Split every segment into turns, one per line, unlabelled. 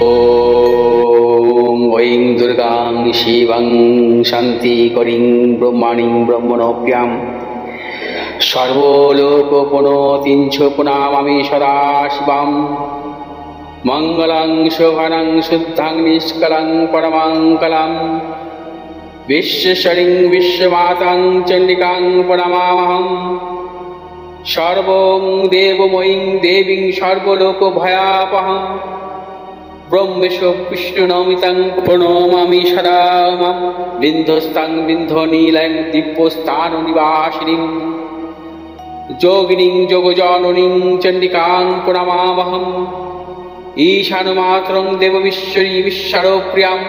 ॐ ऐं दुर्गां शिवं शान्तिकरीं ब्रह्मणीं ब्रह्मणोऽप्यां सर्वलोकपुनोतिं च पुनामामि सदा शिवां मङ्गलं शोभनं शुद्धं निष्कलं परमङ्गलं विश्वेश्वरीं विश्वमातां चण्डिकां प्रणमामहं सर्वं देवमयीं देवीं सर्वलोकभयापहं ब्रह्मेश विष्णुनमितं प्रणमामि सदा बिन्धस्तां बिन्धनीलं दिव्यस्थाननिवासिनीं योगिनीं योगजननीं चण्डिकां प्रणमामहम् ईशानमात्रं देवविश्वरी विश्वप्रियां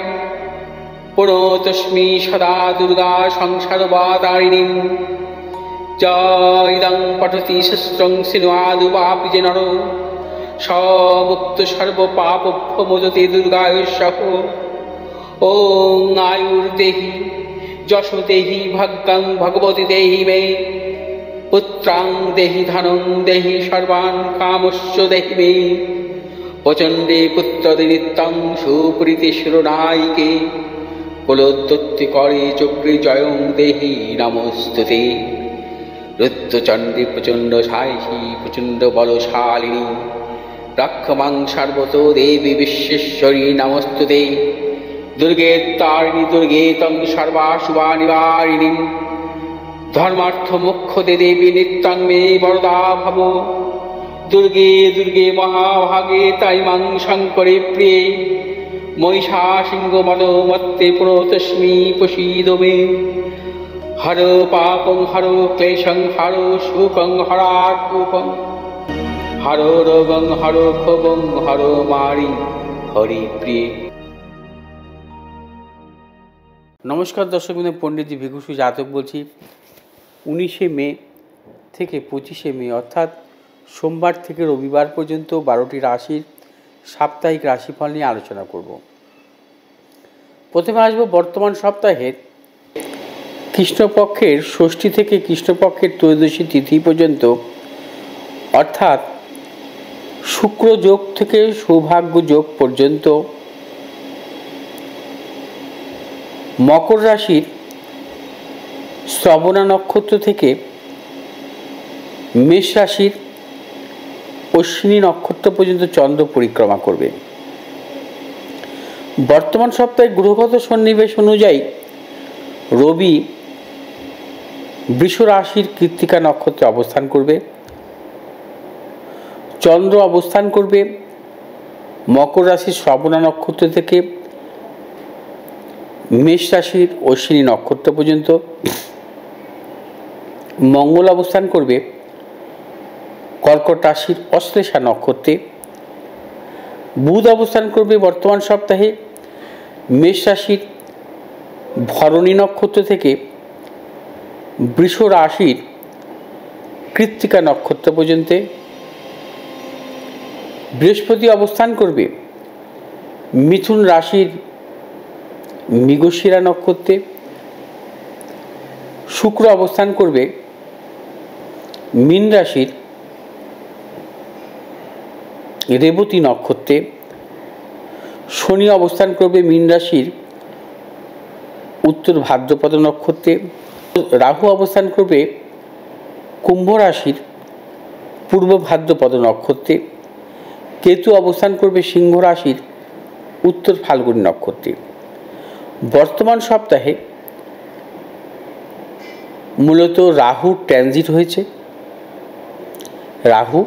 प्रणतोऽस्मि सदा दुर्गा संसारवातारिणीं इदं पठति शस्त्रं सिन्वादुवापि च नरो मुक्त सर्वपापभ्यो मोचते दुर्गायुष्यः। ॐ आयुर्देहि यशो देहि भाग्यं भगवती देहि मे पुत्रां देहि धनं देहि सर्वान् कामश्च देहि मे प्रचण्डे पुत्रदे नित्यं सुप्रीति शिरोनायिके कुलोत्पत्तिकरे चक्रे जयं देहि नमोस्तुते। रुद्रचण्डी प्रचण्ड सायिषी प्रचण्ड बलशालिनी रक्षमां सर्वतो देवी विश्वेश्वरी नमोस्तुते। दुर्गे तारिणी दुर्गे तं सर्वाशुभानिवारिणीं धर्मार्थ मोक्षदे देवी नित्यं मे वरदा भव। दुर्गे दुर्गे महाभागे ताइमां शङ्करे प्रिये महिषासिंहमदोमत्ते प्रणतोऽस्मि प्रसीद मे। हरो पापं हरो क्लेशं हरो शोकं हरात्मकं हरो रोगं हरो क्षोभं हरो मारि हरि प्रिय।
নমস্কার দর্শক বিন্দু, পণ্ডিতজি ভিঘুষু জাতক বলছি। 19শে মে থেকে 25শে মে অর্থাৎ সোমবার থেকে রবিবার পর্যন্ত 12টি রাশির সাপ্তাহিক রাশিফল নিয়ে আলোচনা করব। প্রথমে আসবো বর্তমান সপ্তাহের কৃষ্ণপক্ষের ষষ্ঠী থেকে কৃষ্ণপক্ষের ত্রয়োদশী তিথি পর্যন্ত, অর্থাৎ শুক্র যোগ থেকে সৌভাগ্য যোগ পর্যন্ত মকর রাশির শ্রবণা নক্ষত্র থেকে মেষ রাশির অশ্বিনী নক্ষত্র পর্যন্ত চন্দ্র পরিক্রমা করবে। বর্তমান সপ্তাহে গ্রহগত সন্নিবেশ অনুযায়ী রবি বৃষ রাশির কৃত্তিকা নক্ষত্রে অবস্থান করবে, চন্দ্র অবস্থান করবে মকর রাশির শ্রবণা নক্ষত্র থেকে মেষ রাশির অশ্বিনী নক্ষত্র পর্যন্ত, মঙ্গল অবস্থান করবে কর্কট রাশির অশ্লেষা নক্ষত্রে, বুধ অবস্থান করবে বর্তমান সপ্তাহে মেষ রাশির ভরণী নক্ষত্র থেকে বৃষ রাশির কৃত্তিকা নক্ষত্র পর্যন্ত, বৃহস্পতি অবস্থান করবে মিথুন রাশির মৃগশিরা নক্ষত্রে, শুক্র অবস্থান করবে মীন রাশির রেবতী নক্ষত্রে, শনি অবস্থান করবে মীন রাশির উত্তর ভাদ্রপদ নক্ষত্রে, রাহু অবস্থান করবে কুম্ভ রাশির পূর্ব ভাদ্রপদ নক্ষত্রে, কেতু অবস্থান করবে সিংহ রাশির উত্তর ফাল্গুনী নক্ষত্রে। বর্তমান সপ্তাহে মূলত রাহু ট্রানজিট হয়েছে। রাহু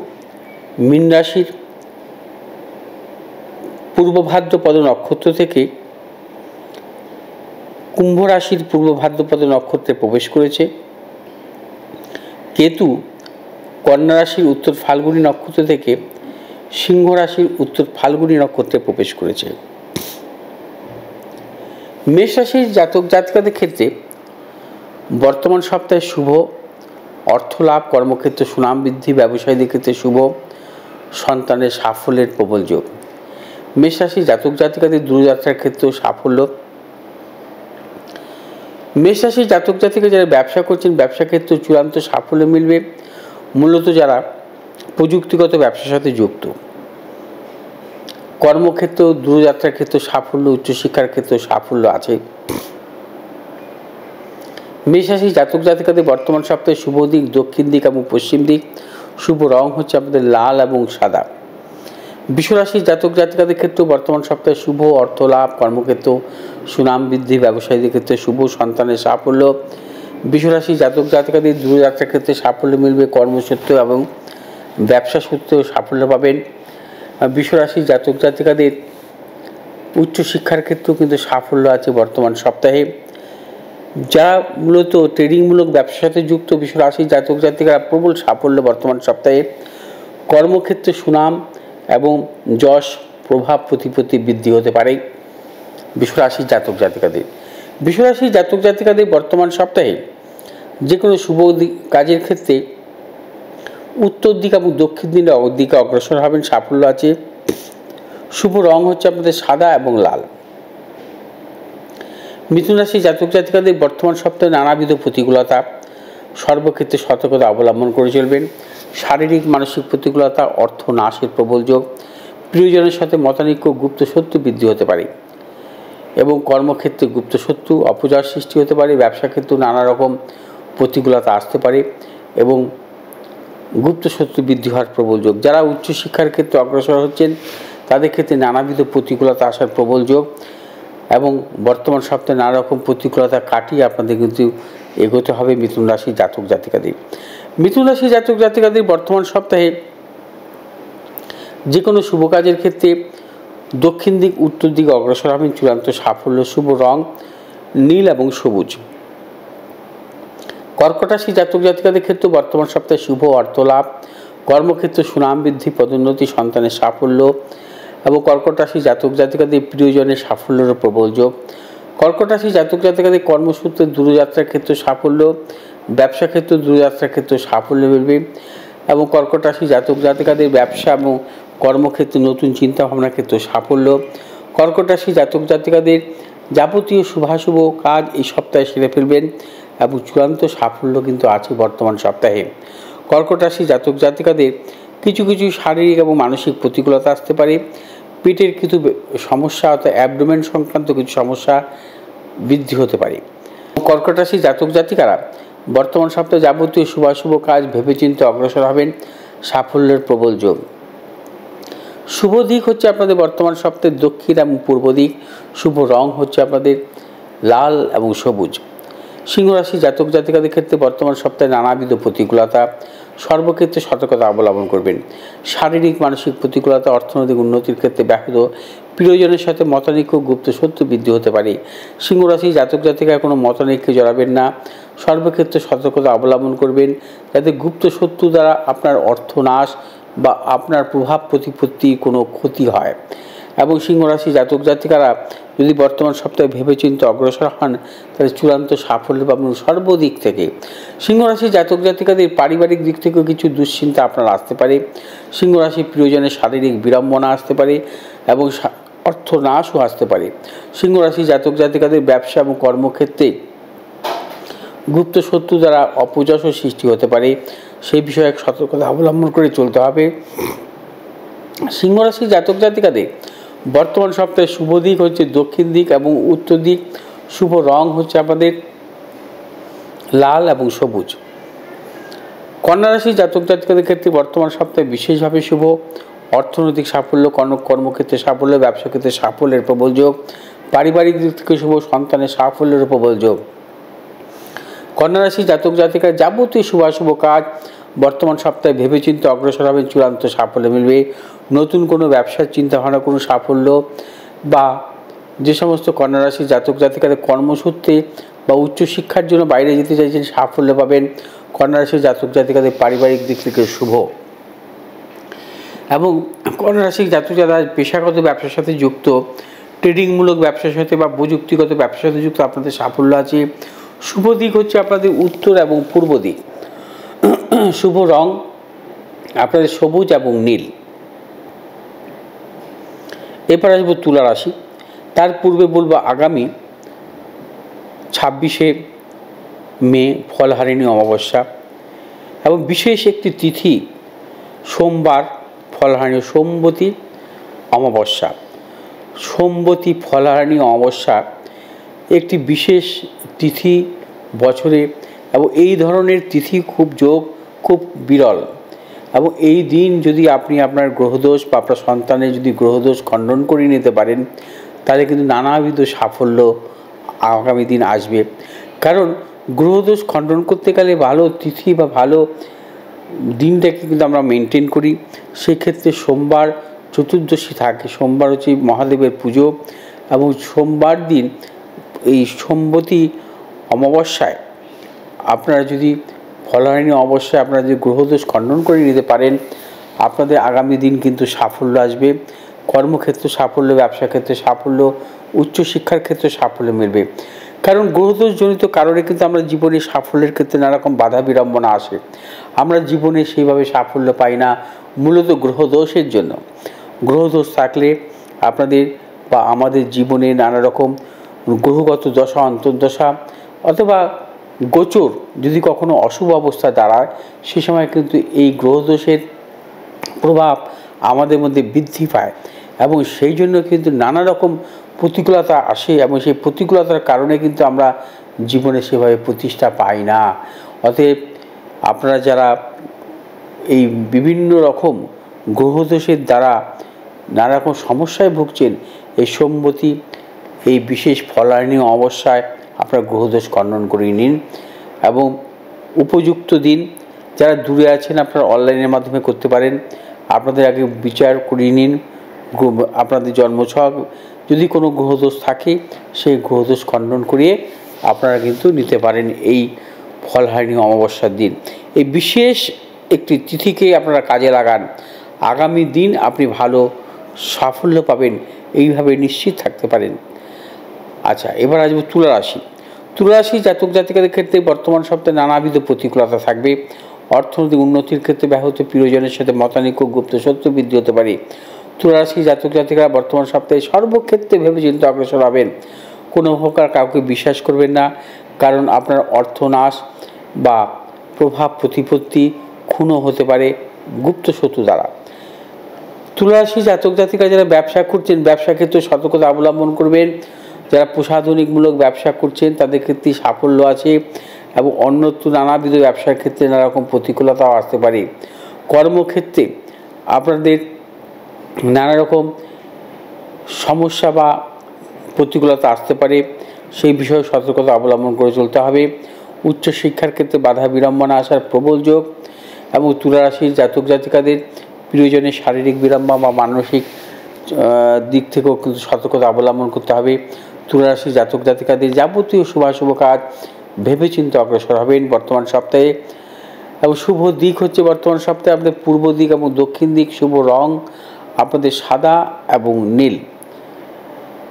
মীন রাশির পূর্ব ভাদ্রপদ নক্ষত্র থেকে কুম্ভ রাশির পূর্ব ভাদ্রপদ নক্ষত্রে প্রবেশ করেছে। কেতু কন্যা রাশির উত্তর ফাল্গুনী নক্ষত্র থেকে সিংহ রাশির উত্তর ফাল্গুনী নক্ষত্রে প্রবেশ করেছে। মেষ রাশির জাতক জাতিকাদের ক্ষেত্রে বর্তমান সপ্তাহে শুভ অর্থলাভ, কর্মক্ষেত্রে সুনাম বৃদ্ধি, ব্যবসায়ীদের ক্ষেত্রে শুভ, সন্তানের সাফল্যের প্রবল যোগ। মেষ রাশির জাতক জাতিকাদের দূরযাত্রার ক্ষেত্রেও সাফল্য। মেষ রাশির জাতক জাতিকা যারা ব্যবসা করছেন ব্যবসা ক্ষেত্রে চূড়ান্ত সাফল্য মিলবে, মূলত যারা প্রযুক্তিগত ব্যবসার সাথে যুক্ত। কর্মক্ষেত্র, দূরযাত্রার ক্ষেত্রে সাফল্য, উচ্চশিক্ষার ক্ষেত্রে সাফল্য আছে। মেষ রাশি জাতক জাতিকাদের বর্তমান সপ্তাহে শুভ দিক দক্ষিণ দিক এবং পশ্চিম দিক। শুভ রং হচ্ছে আপনাদের লাল এবং সাদা। বৃষ রাশি জাতক জাতিকাদের ক্ষেত্রে বর্তমান সপ্তাহে শুভ অর্থ লাভ, কর্মক্ষেত্র সুনাম বৃদ্ধি, ব্যবসায়ীদের ক্ষেত্রে শুভ, সন্তানের সাফল্য। বৃষ রাশি জাতক জাতিকাদের দূরযাত্রার ক্ষেত্রে সাফল্য মিলবে, কর্মসূত্রে এবং ব্যবসা সূত্রেও সাফল্য পাবেন। বৃষ রাশি জাতক জাতিকাদের উচ্চশিক্ষার ক্ষেত্রেও কিন্তু সাফল্য আছে বর্তমান সপ্তাহে। যারা মূলত ট্রেডিংমূলক ব্যবসার সাথে যুক্ত বৃষ রাশির জাতক জাতিকারা প্রবল সাফল্য বর্তমান সপ্তাহে। কর্মক্ষেত্রে সুনাম এবং যশ, প্রভাব, প্রতিপত্তি বৃদ্ধি হতে পারে বৃষ রাশির জাতক জাতিকাদের। বৃষ রাশির জাতক জাতিকাদের বর্তমান সপ্তাহে যে কোনো শুভ কাজের ক্ষেত্রে উত্তর দিক এবং দক্ষিণ দিকে অগ্রসর হবেন, সাফল্য আছে। শুভ রং হচ্ছে আপনাদের সাদা এবং লাল। মিথুন রাশি জাতক জাতিকাদের বর্তমান সপ্তাহে নানাবিধ প্রতিকূলতা, সর্বক্ষেত্রে সতর্কতা অবলম্বন করে চলবেন। শারীরিক মানসিক প্রতিকূলতা, অর্থ নাশের প্রবল যোগ, প্রিয়জনের সাথে মতানৈক্য, গুপ্ত শত্রু বৃদ্ধি হতে পারে এবং কর্মক্ষেত্রে গুপ্ত শত্রু অপজয় সৃষ্টি হতে পারে। ব্যবসা ক্ষেত্রেও নানা রকম প্রতিকূলতা আসতে পারে এবং গুপ্ত শত্রু বৃদ্ধি হওয়ার প্রবল যোগ। যারা উচ্চশিক্ষার ক্ষেত্রে অগ্রসর হচ্ছেন তাদের ক্ষেত্রে নানাবিধ প্রতিকূলতা আসার প্রবল যোগ এবং বর্তমান সপ্তাহে নানা রকম প্রতিকূলতা কাটিয়ে আপনাদের কিন্তু এগোতে হবে মিথুন রাশি জাতক জাতিকাদের। মিথুন রাশি জাতক জাতিকাদের বর্তমান সপ্তাহে যে কোনো শুভ কাজের ক্ষেত্রে দক্ষিণ দিক উত্তর দিকে অগ্রসর হবেন, চূড়ান্ত সাফল্য। শুভ রং নীল এবং সবুজ। কর্কট রাশি জাতক জাতিকাদের ক্ষেত্রে বর্তমান সপ্তাহে শুভ অর্থ লাভ, কর্মক্ষেত্রে সুনাম বৃদ্ধি, পদোন্নতি, সন্তানের সাফল্য এবং কর্কট রাশি জাতক জাতিকাদের প্রিয়জনের সাফল্যের প্রবল যোগ। কর্কট রাশি জাতক জাতিকাদের কর্মসূত্রে দূরযাত্রার ক্ষেত্রে সাফল্য, ব্যবসা ক্ষেত্রে দূরযাত্রার ক্ষেত্রে সাফল্য মিলবে এবং কর্কট রাশি জাতক জাতিকাদের ব্যবসা এবং কর্মক্ষেত্রে নতুন চিন্তাভাবনার ক্ষেত্রে সাফল্য। কর্কট রাশি জাতক জাতিকাদের যাবতীয় শুভাশুভ কাজ এই সপ্তাহে সেরে ফেলবেন এবং চূড়ান্ত সাফল্য কিন্তু আছে বর্তমান সপ্তাহে। কর্কট রাশি জাতক জাতিকাদের কিছু কিছু শারীরিক এবং মানসিক প্রতিকূলতা আসতে পারে। পেটের কিছু সমস্যা অর্থাৎ অ্যাবডোমেন সংক্রান্ত কিছু সমস্যা বৃদ্ধি হতে পারে। কর্কট রাশি জাতক জাতিকারা বর্তমান সপ্তাহে যাবতীয় শুভাশুভ কাজ ভেবেচিন্তে অগ্রসর হবেন, সাফল্যের প্রবল যোগ। শুভ দিক হচ্ছে আপনাদের বর্তমান সপ্তাহে দক্ষিণ এবং পূর্ব দিক। শুভ রং হচ্ছে আপনাদের লাল এবং সবুজ। সিংহ রাশি জাতক জাতিকাদের ক্ষেত্রে বর্তমান সপ্তাহে নানাবিধ প্রতিকূলতা, সর্বক্ষেত্রে সতর্কতা অবলম্বন করবেন। শারীরিক মানসিক প্রতিকূলতা, অর্থনৈতিক উন্নতির ক্ষেত্রে ব্যাহত, প্রিয়জনের সাথে মতানৈক্য, গুপ্ত শত্রু বৃদ্ধি হতে পারে। সিংহ রাশি জাতক জাতিকারা কোনো মতানৈক্যে জড়াবেন না, সর্বক্ষেত্রে সতর্কতা অবলম্বন করবেন যাতে গুপ্ত শত্রু দ্বারা আপনার অর্থনাশ বা আপনার প্রভাব প্রতিপত্তির কোনো ক্ষতি হয়। এবং সিংহ রাশি জাতক জাতিকারা যদি বর্তমান সপ্তাহে ভেবেচিন্তে অগ্রসর হন তাহলে চূড়ান্ত সাফল্য পাবেন সর্বদিক থেকে। সিংহ রাশি জাতক জাতিকাদের পারিবারিক দিক থেকেও কিছু দুশ্চিন্তা আপনার আসতে পারে। সিংহ রাশি প্রিয়জনের শারীরিক বিড়ম্বনা আসতে পারে এবং অর্থনাশও আসতে পারে। সিংহ রাশি জাতক জাতিকাদের ব্যবসা এবং কর্মক্ষেত্রে গুপ্ত শত্রু দ্বারা অপযশও সৃষ্টি হতে পারে, সেই বিষয়ে এক সতর্কতা অবলম্বন করে চলতে হবে। সিংহ রাশি জাতক জাতিকাদের বর্তমান সপ্তাহে শুভ দিক হচ্ছে দক্ষিণ দিক এবং উত্তর দিক। শুভ রং হচ্ছে আপনাদের লাল এবং সবুজ। কন্যা রাশি জাতক জাতিকাদের ক্ষেত্রে বর্তমান সপ্তাহে বিশেষভাবে শুভ, অর্থনৈতিক সাফল্য, কর্মক্ষেত্রে সাফল্য, ব্যবসা ক্ষেত্রে সাফল্যের প্রবল যোগ, পারিবারিক দিক থেকে শুভ, সন্তানের সাফল্যের প্রবল যোগ। কন্যা রাশি জাতক জাতিকার যাবতীয় শুভাশুভ কাজ বর্তমান সপ্তাহে ভেবেচিন্তে অগ্রসর হবেন, চূড়ান্ত সাফল্য মিলবে। নতুন কোনো ব্যবসার চিন্তাভাবনা, কোনো সাফল্য বা যে সমস্ত কন্যা রাশি জাতক জাতিকাদের কর্মসূত্রে বা উচ্চশিক্ষার জন্য বাইরে যেতে চাইছেন সাফল্য পাবেন। কন্যা রাশি জাতক জাতিকাদের পারিবারিক দিক থেকে শুভ এবং কন্যা রাশি জাতক যারা পেশাগত ব্যবসার সাথে যুক্ত, ট্রেডিংমূলক ব্যবসার সাথে বা প্রযুক্তিগত ব্যবসার সাথে যুক্ত, আপনাদের সাফল্য আছে। শুভ দিক হচ্ছে আপনাদের উত্তর এবং পূর্ব দিক। শুভ রং আপনাদের সবুজ এবং নীল। এরপর আসবো তুলা রাশি। তার পূর্বে বলবো আগামী 26শে মে ফলহারিণী অমাবস্যা এবং বিশেষ একটি তিথি সোমবার ফলহারিণী সোমবতী অমাবস্যা, সোমবতী ফলহারিণী অমাবস্যা একটি বিশেষ তিথি বছরে, এবং এই ধরনের তিথি খুব বিরল। এবং এই দিন যদি আপনি আপনার গ্রহদোষ বা আপনার সন্তানের যদি গ্রহদোষ খণ্ডন করে নিতে পারেন, তাহলে কিন্তু নানাবিধ সাফল্য আগামী দিন আসবে। কারণ গ্রহদোষ খণ্ডন করতে গেলে ভালো তিথি বা ভালো দিনটাকে কিন্তু আমরা মেনটেন করি। সেক্ষেত্রে সোমবার চতুর্দশী থাকে, সোমবার হচ্ছে মহাদেবের পুজো, এবং সোমবার দিন এই সোমবতী অমাবস্যায় আপনারা যদি ফলহারিণী অমাবস্যায় আপনারা যদি গ্রহদোষ খণ্ডন করে নিতে পারেন, আপনাদের আগামী দিন কিন্তু সাফল্য আসবে। কর্মক্ষেত্রে সাফল্য, ব্যবসা ক্ষেত্রে সাফল্য, উচ্চশিক্ষার ক্ষেত্রে সাফল্য মিলবে। কারণ গ্রহদোষজনিত কারণে কিন্তু আমরা জীবনে সাফল্যের ক্ষেত্রে নানা রকম বাধা বিড়ম্বনা আসে, আমরা জীবনে সেইভাবে সাফল্য পাই না, মূলত গ্রহদোষের জন্য। গ্রহদোষ থাকলে আপনাদের বা আমাদের জীবনে নানা রকম গ্রহগত দশা, অন্তর্দশা অথবা গোচর যদি কখনো অশুভ অবস্থা দাঁড়ায়, সে সময় কিন্তু এই গ্রহদোষের প্রভাব আমাদের মধ্যে বৃদ্ধি পায়, এবং সেই জন্য কিন্তু নানা রকম প্রতিকূলতা আসে, এবং সেই প্রতিকূলতার কারণে কিন্তু আমরা জীবনে সেভাবে প্রতিষ্ঠা পাই না। অতএব আপনারা যারা এই বিভিন্ন রকম গ্রহদোষের দ্বারা নানা রকম সমস্যায় ভুগছেন, এই সোমবতী এই বিশেষ ফলহারিণী অমাবস্যায় আপনারা গ্রহদোষ খণ্ডন করে নিন। এবং উপযুক্ত দিন যারা দূরে আছেন আপনারা অনলাইনের মাধ্যমে করতে পারেন। আপনাদের আগে বিচার করিয়ে নিন আপনাদের জন্মছক, যদি কোনো গ্রহদোষ থাকে সেই গ্রহদোষ খণ্ডন করিয়ে আপনারা কিন্তু নিতে পারেন এই ফলহারিণী অমাবস্যার দিন। এই বিশেষ একটি তিথিকে আপনারা কাজে লাগান, আগামী দিন আপনি ভালো সাফল্য পাবেন, এইভাবে নিশ্চিত থাকতে পারেন। আচ্ছা, এবার আসবো তুলা রাশি। তুলা রাশি জাতক জাতিকাদের ক্ষেত্রে বর্তমান সপ্তাহে নানাবিধ প্রতিকূলতা থাকবে। অর্থনৈতিক উন্নতির ক্ষেত্রে ব্যাহত, প্রিয়জনের সাথে মতানৈক্য, গুপ্ত শত্রু বৃদ্ধি হতে পারে। তুলা রাশি জাতক জাতিকারা বর্তমান সপ্তাহে সর্বক্ষেত্রে ভেবেচিন্তে অগ্রসর হবেন। কোনো প্রকার কাউকে বিশ্বাস করবেন না, কারণ আপনার অর্থনাশ বা প্রভাব প্রতিপত্তি খুনও হতে পারে গুপ্ত শত্রু দ্বারা। তুলা রাশি জাতক জাতিকা যারা ব্যবসা করছেন, ব্যবসা ক্ষেত্রে সতর্কতা অবলম্বন করবেন। যারা প্রসাধনিকমূলক ব্যবসা করছেন তাদের ক্ষেত্রে সাফল্য আছে, এবং অন্যত্র নানাবিধ ব্যবসার ক্ষেত্রে নানা রকম প্রতিকূলতাও আসতে পারে। কর্মক্ষেত্রে আপনাদের নানা রকম সমস্যা বা প্রতিকূলতা আসতে পারে, সেই বিষয়ে সতর্কতা অবলম্বন করে চলতে হবে। উচ্চশিক্ষার ক্ষেত্রে বাধা বিড়ম্বনা আসার প্রবল যোগ, এবং তুলা রাশির জাতক জাতিকাদের প্রিয়জনের শারীরিক বিড়ম্বনা বা মানসিক দিক থেকেও কিন্তু সতর্কতা অবলম্বন করতে হবে। তুলা রাশির জাতক জাতিকাদের যাবতীয় শুভাশুভ কাজ ভেবেচিন্তে অগ্রসর হবেন বর্তমান সপ্তাহে। এবং শুভ দিক হচ্ছে বর্তমান সপ্তাহে আপনাদের পূর্ব দিক এবং দক্ষিণ দিক। শুভ রং আপনাদের সাদা এবং নীল।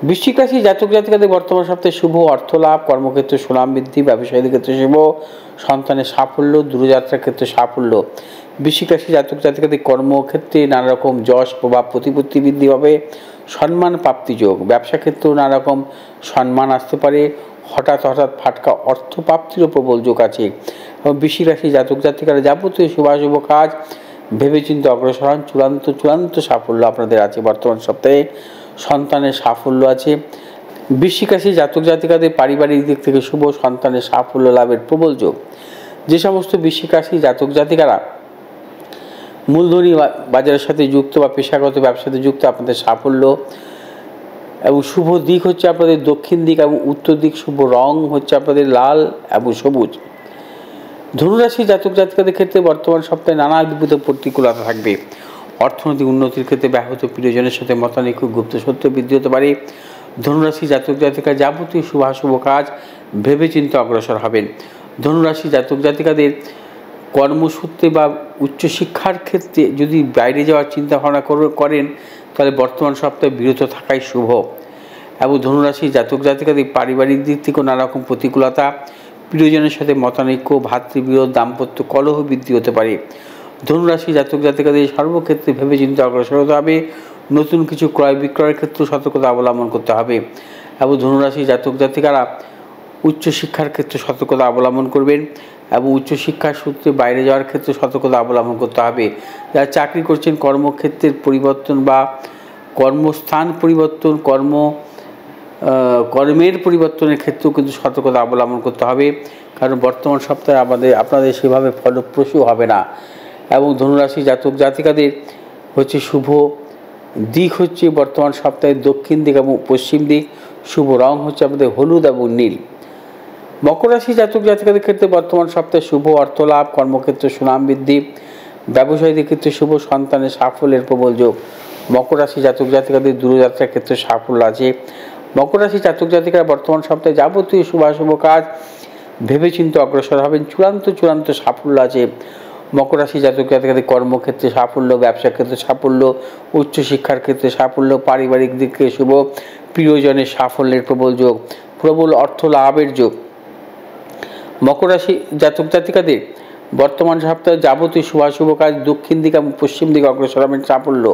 বৃশ্চিক রাশি জাতক জাতিকাদের বর্তমান সপ্তাহে শুভ অর্থ লাভ, কর্মক্ষেত্রে সুনাম বৃদ্ধি, ব্যবসায়ীদের ক্ষেত্রে শুভ, সন্তানের সাফল্য, দূরযাত্রার ক্ষেত্রে সাফল্য। বৃশ্চিক রাশি জাতক জাতিকাদের কর্মক্ষেত্রে নানা রকম যশ, প্রভাব, প্রতিপত্তি বৃদ্ধি হবে, সম্মান প্রাপ্তি যোগ। ব্যবসা ক্ষেত্রেও নানা রকম সম্মান আসতে পারে, হঠাৎ ফাটকা অর্থ প্রাপ্তিরও প্রবল যোগ আছে। এবং বৃশ্চিক রাশি জাতক জাতিকারা যাবতীয় শুভাশুভ কাজ ভেবেচিন্তে অগ্রসর হন, চূড়ান্ত সাফল্য আপনাদের আছে বর্তমান সপ্তাহে। সন্তানের সাফল্য আছে। বৃশ্চিক রাশি জাতক জাতিকাদের পারিবারিক দিক থেকে শুভ, সন্তানের সাফল্য লাভের প্রবল যোগ। যে সমস্ত বৃশ্চিক রাশি জাতক জাতিকারা মূলধনী বাজারের সাথে যুক্ত বা পেশাগত ব্যবসাতে যুক্ত, আপনাদের সাফল্য। এবং শুভ দিক হচ্ছে আপনাদের দক্ষিণ দিক এবং উত্তর দিক। শুভ রং হচ্ছে আপনাদের লাল এবং সবুজ। ধনুরাশি জাতক জাতিকাদের ক্ষেত্রে বর্তমান সপ্তাহে নানাবিধ প্রতিকূলতা থাকবে। অর্থনৈতিক উন্নতির ক্ষেত্রে ব্যাহত, প্রিয়জনের সাথে মতানৈক্য, গুপ্ত শত্রু বৃদ্ধি হতে পারে। ধনুরাশি জাতক জাতিকা যাবতীয় শুভাশুভ কাজ ভেবেচিন্তে অগ্রসর হবেন। ধনুরাশি জাতক জাতিকাদের কর্মসূত্রে বা উচ্চশিক্ষার ক্ষেত্রে যদি বাইরে যাওয়ার চিন্তা ভাবনা করেন, তাহলে বর্তমান সপ্তাহে বিরত থাকাই শুভ। এবং ধনুরাশি জাতক জাতিকাদের পারিবারিক দিক থেকেও নানা রকম প্রতিকূলতা, প্রিয়জনের সাথে মতানৈক্য, ভাতৃবিরোধ, দাম্পত্য কলহ বৃদ্ধি হতে পারে। ধনুরাশি জাতক জাতিকাদের সর্বক্ষেত্রে ভেবেচিন্তে অগ্রসর হতে হবে। নতুন কিছু ক্রয় বিক্রয়ের ক্ষেত্রে সতর্কতা অবলম্বন করতে হবে। এবং ধনুরাশি জাতক জাতিকারা উচ্চশিক্ষার ক্ষেত্রে সতর্কতা অবলম্বন করবেন, এবং উচ্চশিক্ষার সূত্রে বাইরে যাওয়ার ক্ষেত্রে সতর্কতা অবলম্বন করতে হবে। যারা চাকরি করছেন কর্মক্ষেত্রের পরিবর্তন বা কর্মস্থান পরিবর্তন, কর্মের পরিবর্তনের ক্ষেত্রেও কিন্তু সতর্কতা অবলম্বন করতে হবে, কারণ বর্তমান সপ্তাহে আপনাদের সেভাবে ফলপ্রসূ হবে না। এবং ধনুরাশি জাতক জাতিকাদের হচ্ছে শুভ দিক হচ্ছে বর্তমান সপ্তাহে দক্ষিণ দিক এবং পশ্চিম দিক। শুভ রং হচ্ছে আপনাদের হলুদ এবং নীল। মকর রাশি জাতক জাতিকাদের ক্ষেত্রে বর্তমান সপ্তাহে শুভ অর্থ লাভ, কর্মক্ষেত্রে সুনাম বৃদ্ধি, ব্যবসায়ীদের ক্ষেত্রে শুভ সন্তানের সাফল্যের প্রবল যোগ। মকর রাশি জাতক জাতিকাদের দূরযাত্রার ক্ষেত্রে সাফল্য আছে। মকর রাশি জাতক জাতিকারা বর্তমান সপ্তাহে যাবতীয় শুভাশুভ কাজ ভেবেচিন্তে অগ্রসর হবেন। চূড়ান্ত সাফল্য আছে। মকর রাশি জাতক জাতিকাদের কর্মক্ষেত্রে সাফল্য, ব্যবসা ক্ষেত্রে সাফল্য, উচ্চশিক্ষার ক্ষেত্রে সাফল্য, পারিবারিক দিক থেকে শুভ, প্রিয়জনের সাফল্যের প্রবল যোগ, প্রবল অর্থ লাভের যোগ। মকর রাশি জাতক জাতিকাদের বর্তমান সপ্তাহে যাবতীয় শুভাশুভ কাজ দক্ষিণ দিক এবং পশ্চিম দিকে অগ্রসর হবেন। সাফল্য,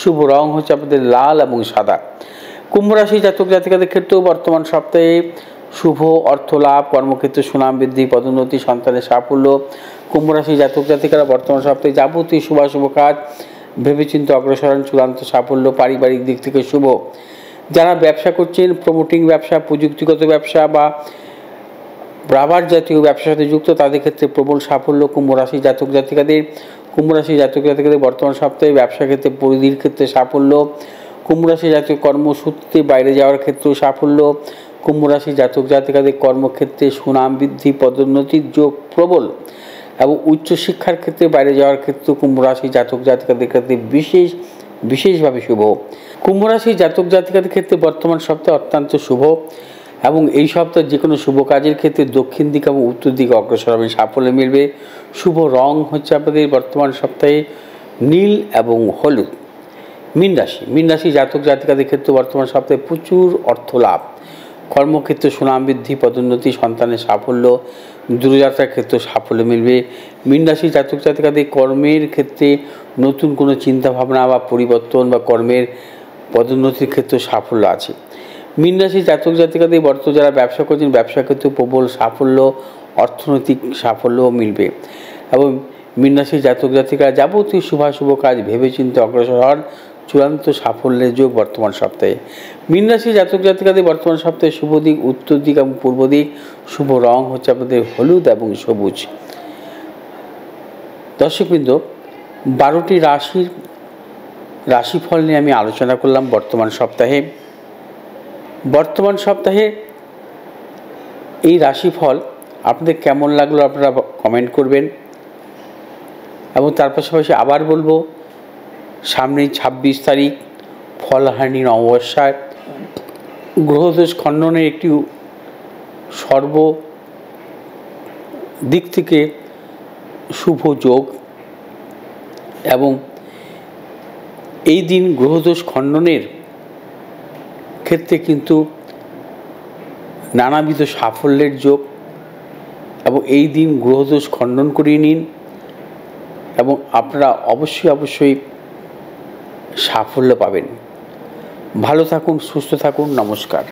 শুভ রং হচ্ছে আপনাদের লাল এবং সাদা। কুম্ভ রাশি জাতক জাতিকাদের ক্ষেত্রেও বর্তমান সপ্তাহে শুভ অর্থ লাভ, কর্মক্ষেত্রে সুনাম বৃদ্ধি, পদোন্নতি, সন্তানের সাফল্য। কুম্ভ রাশি জাতক জাতিকারা বর্তমান সপ্তাহে যাবতীয় শুভাশুভ কাজ ভেবেচিন্তে অগ্রসর হন। চূড়ান্ত সাফল্য, পারিবারিক দিক থেকে শুভ। যারা ব্যবসা করছেন, প্রমোটিং ব্যবসা, প্রযুক্তিগত ব্যবসা বা রাবার জাতীয় ব্যবসার সাথে যুক্ত, তাদের ক্ষেত্রে প্রবল সাফল্য। কুম্ভ রাশি জাতক জাতিকাদের বর্তমান সপ্তাহে ব্যবসা ক্ষেত্রে, পরিধির ক্ষেত্রে সাফল্য। কুম্ভ রাশি জাতক কর্মসূত্রে বাইরে যাওয়ার ক্ষেত্রেও সাফল্য। কুম্ভ রাশি জাতক জাতিকাদের কর্মক্ষেত্রে সুনাম বৃদ্ধি, পদোন্নতির যোগ প্রবল এবং উচ্চশিক্ষার ক্ষেত্রে বাইরে যাওয়ার ক্ষেত্রে কুম্ভ রাশি জাতক জাতিকাদের ক্ষেত্রে বিশেষভাবে শুভ। কুম্ভ রাশি জাতক জাতিকাদের ক্ষেত্রে বর্তমান সপ্তাহে অত্যন্ত শুভ এবং এই সপ্তাহে যে কোনো শুভ কাজের ক্ষেত্রে দক্ষিণ দিক এবং উত্তর দিকে অগ্রসর হবে, সাফল্য মিলবে। শুভ রং হচ্ছে আপনাদের বর্তমান সপ্তাহে নীল এবং হলুদ। মীন রাশি জাতক জাতিকাদের ক্ষেত্রে বর্তমান সপ্তাহে প্রচুর অর্থ লাভ, কর্মক্ষেত্রে সুনাম বৃদ্ধি, পদোন্নতি, সন্তানের সাফল্য, দূরযাত্রার ক্ষেত্রে সাফল্য মিলবে। মীন রাশি জাতক জাতিকাদের কর্মের ক্ষেত্রে নতুন কোনো চিন্তাভাবনা বা পরিবর্তন বা কর্মের পদোন্নতির ক্ষেত্রে সাফল্য আছে। মীন রাশি জাতক জাতিকাদের যারা ব্যবসা করছেন, ব্যবসা ক্ষেত্রে প্রবল সাফল্য, অর্থনৈতিক সাফল্যও মিলবে। এবং মীন রাশি জাতক জাতিকারা যাবতীয় শুভাশুভ কাজ ভেবেচিন্তে অগ্রসর হন। চূড়ান্ত সাফল্যের যোগ বর্তমান সপ্তাহে। মীন রাশি জাতক জাতিকাদের বর্তমান সপ্তাহে শুভ দিক উত্তর দিক এবং পূর্ব দিক। শুভ রং হচ্ছে আপনাদের হলুদ এবং সবুজ। দর্শকবৃন্দ, 12টি রাশির রাশিফল নিয়ে আমি আলোচনা করলাম বর্তমান সপ্তাহে এই রাশিফল আপনাদের কেমন লাগলো আপনারা কমেন্ট করবেন। এবং তার পাশাপাশি আবার বলবো, সামনেই 26 তারিখ ফলহানি অমাবস্যায় গ্রহদোষ খণ্ডনের একটি সর্বদিক থেকে শুভ যোগ এবং এই দিন গ্রহদোষ খণ্ডনের ক্ষেত্রে কিন্তু নানাবিধ সাফল্যের যোগ এবং এই দিন গ্রহদোষ খণ্ডন করিয়ে নিন এবং আপনারা অবশ্যই সাফল্য পাবেন। ভালো থাকুন, সুস্থ থাকুন, নমস্কার।